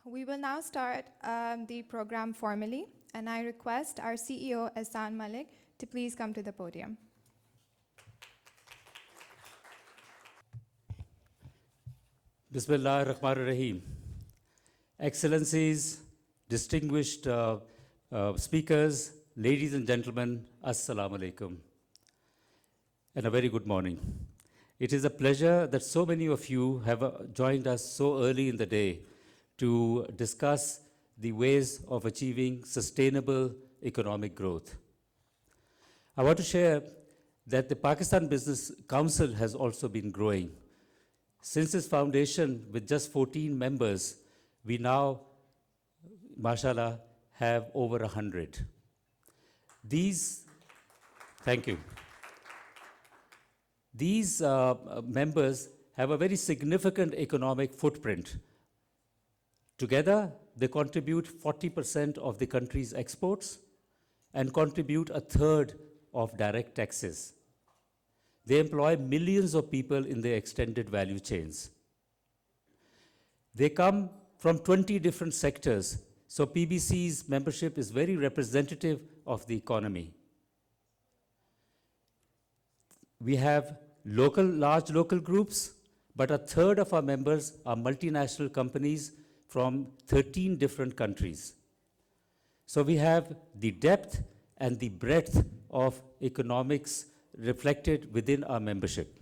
We will now start the program formally, and I request our CEO, Ehsan Malik, to please come to the podium. Bismillah ar-Rahman ar-Rahim. Excellencies, distinguished speakers, ladies and gentlemen, Assalamu alaikum, and a very good morning. It is a pleasure that so many of you have joined us so early in the day to discuss the ways of achieving sustainable economic growth. I want to share that the Pakistan Business Council has also been growing. Since its foundation with just 14 members, we now, mashallah, have over 100. Thank you. These members have a very significant economic footprint. Together, they contribute 40% of the country's exports and contribute a third of direct taxes. They employ millions of people in their extended value chains. They come from 20 different sectors, so PBC's membership is very representative of the economy. We have large local groups, but a third of our members are multinational companies from 13 different countries. So we have the depth and the breadth of economics reflected within our membership.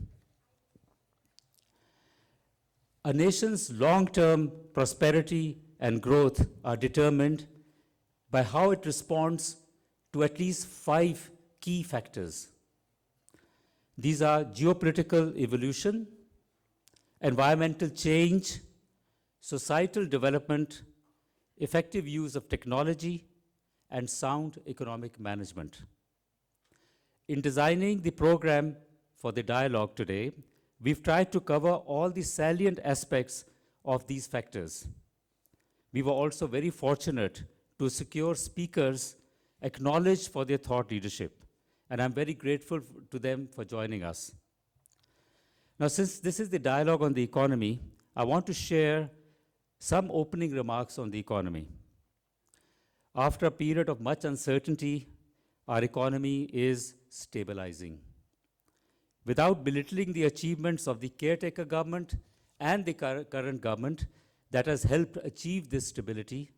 A nation's long-term prosperity and growth are determined by how it responds to at least 5 key factors. These are geopolitical evolution, environmental change, societal development, effective use of technology, and sound economic management. In designing the program for the dialogue today, we've tried to cover all the salient aspects of these factors. We were also very fortunate to secure speakers acknowledged for their thought leadership, and I'm very grateful to them for joining us. Now, since this is the dialogue on the economy, I want to share some opening remarks on the economy. After a period of much uncertainty, our economy is stabilizing. Without belittling the achievements of the caretaker government and the current government that has helped achieve this stability,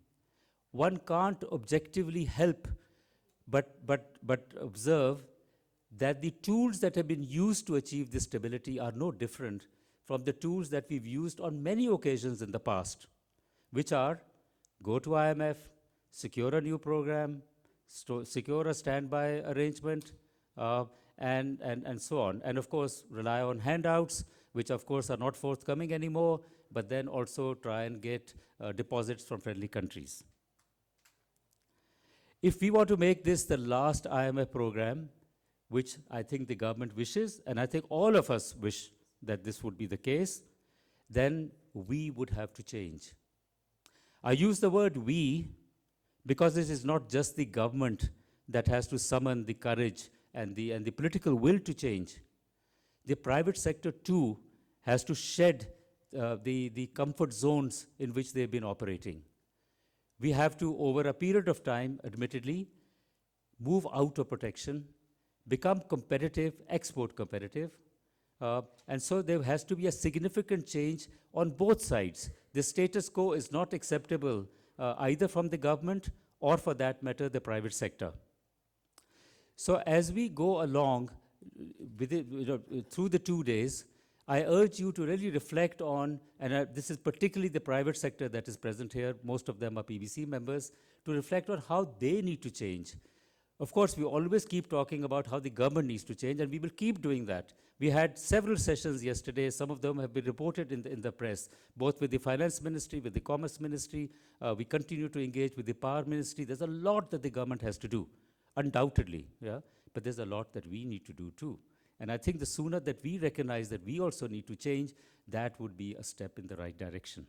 one can't objectively help but observe that the tools that have been used to achieve this stability are no different from the tools that we've used on many occasions in the past, which are go to IMF, secure a new program, secure a standby arrangement, and so on. And of course, rely on handouts, which of course are not forthcoming anymore, but then also try and get deposits from friendly countries. If we want to make this the last IMF program, which I think the government wishes, and I think all of us wish that this would be the case, then we would have to change. I use the word we because it is not just the government that has to summon the courage and the political will to change. The private sector too has to shed the comfort zones in which they've been operating. We have to, over a period of time, admittedly, move out of protection, become competitive, export competitive, and so there has to be a significant change on both sides. The status quo is not acceptable either from the government or, for that matter, the private sector. So as we go along with it, through the 2 days, I urge you to really reflect on, and this is particularly the private sector that is present here, most of them are PBC members, to reflect on how they need to change. Of course, we always keep talking about how the government needs to change, and we will keep doing that. We had several sessions yesterday. Some of them have been reported in the press, both with the Finance Ministry, with the Commerce Ministry. We continue to engage with the Power Ministry. There's a lot that the government has to do, undoubtedly, yeah? But there's a lot that we need to do too. And I think the sooner that we recognize that we also need to change, that would be a step in the right direction.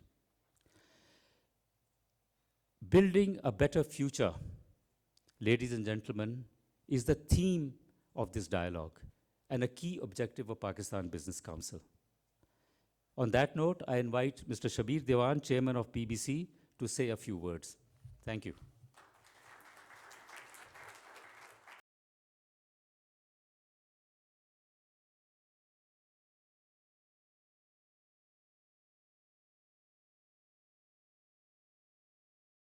Building a better future, ladies and gentlemen, is the theme of this dialogue and a key objective of Pakistan Business Council. On that note, I invite Mr. Shabir Dewan, Chairman of PBC, to say a few words. Thank you.